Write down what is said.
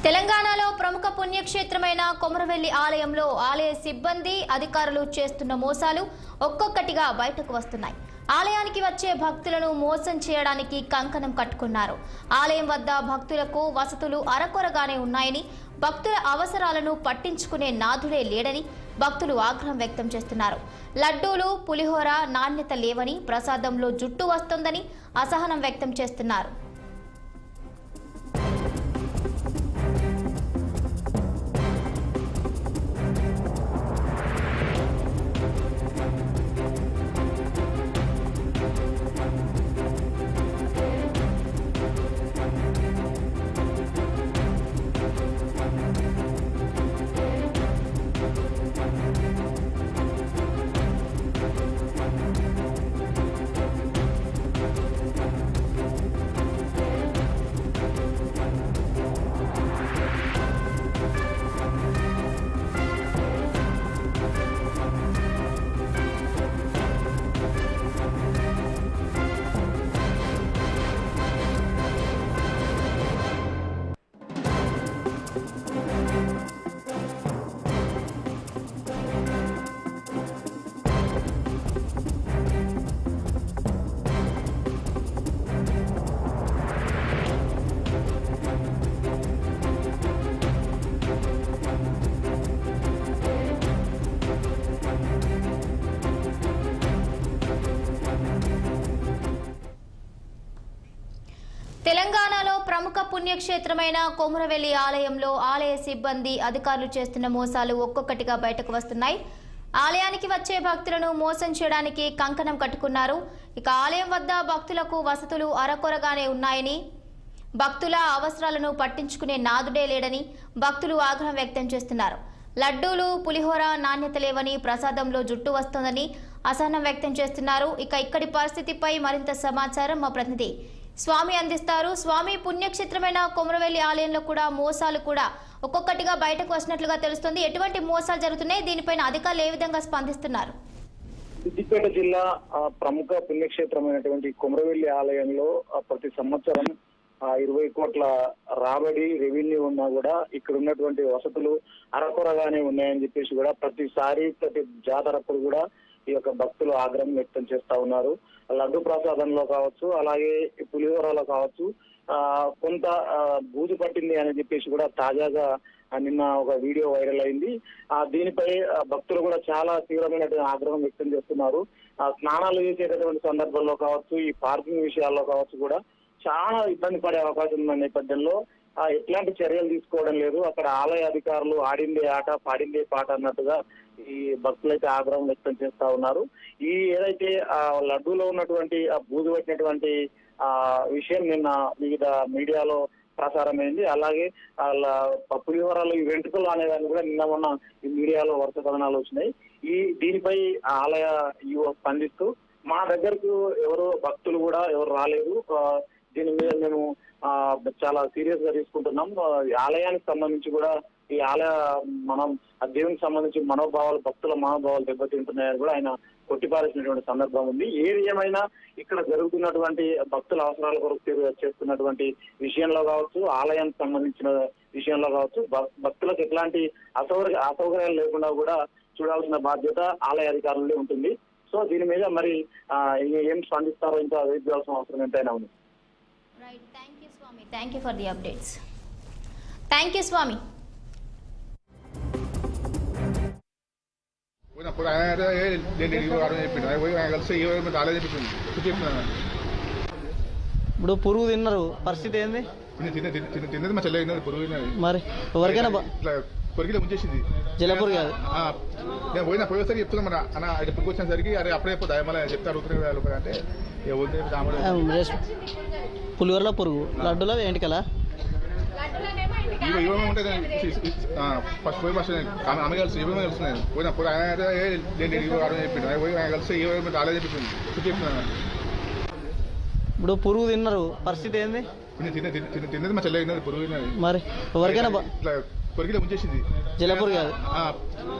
తెలంగాణలో ప్రముఖ పుణ్యక్షేత్రమైన కొమరవెల్లి ఆలయంలో ఆలయ సిబ్బంది అధికారులు చేస్తున్న మోసాలు ఒక్కొక్కటిగా బయటకు వస్తున్నాయి. ఆలయానికి వచ్చే భక్తులను మోసం చేయడానికి కంకణం కట్టుకున్నారు. ఆలయం వద్ద భక్తులకు వసతులు అరకొరగానే ఉన్నాయని, భక్తుల అవసరాలను పట్టించుకునే నాథుడే లేడని భక్తులు ఆగ్రహం వ్యక్తం చేస్తున్నారు. లడ్డూలు, పులిహోర నాణ్యత లేవని, ప్రసాదంలో జుట్టు వస్తోందని అసహనం వ్యక్తం చేస్తున్నారు. తెలంగాణలో ప్రముఖ పుణ్యక్షేత్రమైన కొమరవెల్లి ఆలయంలో ఆలయ సిబ్బంది అధికారులు చేస్తున్న మోసాలు ఒక్కొక్కటిగా బయటకు వస్తున్నాయి. ఆలయానికి వచ్చే భక్తులను మోసం చేయడానికి కంకణం కట్టుకున్నారు. ఇక ఆలయం వద్ద భక్తులకు వసతులు అరకొరగానే ఉన్నాయని, భక్తుల అవసరాలను పట్టించుకునే నాథుడే లేడని భక్తులు ఆగ్రహం వ్యక్తం చేస్తున్నారు. లడ్డూలు, పులిహోర నాణ్యత లేవని, ప్రసాదంలో జుట్టు వస్తోందని అసహనం వ్యక్తం చేస్తున్నారు. ఇక ఇక్కడి పరిస్థితిపై మరింత సమాచారం మా ప్రతినిధి స్వామి అందిస్తారు. స్వామి, పుణ్యక్షేత్రమైన కొమరవెల్లి ఆలయంలో కూడా మోసాలు కూడా ఒక్కొక్కటిగా బయటకు వచ్చినట్లుగా తెలుస్తుంది. ఎటువంటి మోసాలు జరుగుతున్నాయి? దీనిపైన అధికారులు ఏ విధంగా స్పందిస్తున్నారు? సిద్దిపేట జిల్లా ప్రముఖ పుణ్యక్షేత్రమైనటువంటి కొమరవెల్లి ఆలయంలో ప్రతి సంవత్సరం 20 కోట్ల రాబడి రెవెన్యూ ఉన్నా కూడా ఇక్కడ ఉన్నటువంటి వసతులు అరకొరగానే ఉన్నాయని చెప్పేసి కూడా ప్రతిసారి ప్రతి జాతరప్పుడు కూడా ఈ యొక్క భక్తులు ఆగ్రహం వ్యక్తం చేస్తా ఉన్నారు. లడ్డు ప్రసాదంలో కావచ్చు, అలాగే పులిహోరలో కావచ్చు కొంత బూజు పట్టింది అని చెప్పేసి కూడా తాజాగా నిన్న ఒక వీడియో వైరల్ అయింది. దీనిపై భక్తులు కూడా చాలా తీవ్రమైనటువంటి ఆగ్రహం వ్యక్తం చేస్తున్నారు. స్నానాలు చేసేటటువంటి సందర్భంలో కావచ్చు, ఈ పార్కింగ్ విషయాల్లో కావచ్చు కూడా చాలా ఇబ్బంది పడే అవకాశం ఉన్న నేపథ్యంలో ఎట్లాంటి చర్యలు తీసుకోవడం లేదు. అక్కడ ఆలయ అధికారులు ఆడిందే ఆట పాడిందే పాట అన్నట్టుగా ఈ భక్తులైతే ఆగ్రహం వ్యక్తం చేస్తా ఉన్నారు. ఈ ఏదైతే లడ్డూలో ఉన్నటువంటి బూజు పట్టినటువంటి విషయం నిన్న వివిధ మీడియాలో ప్రసారమైంది. అలాగే పులిహోరలు ఈ వెంట్రుకలు అనేదాన్ని కూడా నిన్న మొన్న ఈ మీడియాలో వరుస కథనాలు వచ్చినాయి. దీనిపై ఆలయ స్పందిస్తూ మా దగ్గరకు ఎవరు భక్తులు కూడా ఎవరు రాలేదు, దీని మీద మేము చాలా సీరియస్ గా తీసుకుంటున్నాం. ఆలయానికి సంబంధించి కూడా ఈ ఆలయ దేవునికి సంబంధించి మనోభావాలు, భక్తుల మనోభావాలు దెబ్బతింటున్నాయని కూడా ఆయన కొట్టిపారేసినటువంటి సందర్భం ఉంది. ఏది ఏమైనా ఇక్కడ జరుగుతున్నటువంటి భక్తుల అవసరాల కొరకు చేస్తున్నటువంటి విషయంలో కావచ్చు, ఆలయానికి సంబంధించిన విషయంలో కావచ్చు, భక్తులకు ఎట్లాంటి అసౌకర్యాలు లేకుండా కూడా చూడాల్సిన బాధ్యత ఆలయ అధికారులే ఉంటుంది. సో దీని మీద మరి ఏం స్పందిస్తారో ఇంకా వెయిట్ చేయాల్సిన అవసరం ఎంతైనా ఉంది. Right, thank you Swami. Thank you for the updates. Thank you Swami. ఇప్పుడు పురుగు తిన్నారు, పరిస్థితి ఏంది? తిన్నది మా చెల్లె పురుగు మరి ఎవరికైనా పొరిగిలో ముంచేసింది. జలపూర్ కాదు, నేను పోయేసరికి చెప్తున్నా మరి అన్న అది పురుగు వచ్చినసరికి అరే అప్పుడే దయమల చెప్తే అడుగుతున్నాడు అంటే పులిహోరలో పురుగు, లడ్డులో ఏంటికలా ఉంటుంది. ఫస్ట్ పోయి ఫస్ట్ ఆమె కలిసి ఇవ్వమే తెలుస్తున్నాయి. పోయినప్పుడు చెప్పిండు పోయి ఆయన కలిసి రాలేదు చెప్పింది చెప్తున్నాను. ఇప్పుడు పురుగు తిన్నారు, పరిస్థితి ఏంది? తిన్నది మా చెల్లె పురుగు మరి ఎవరికైనా పొరిగిలో ముంచేసింది. జలపూర్ కాదు.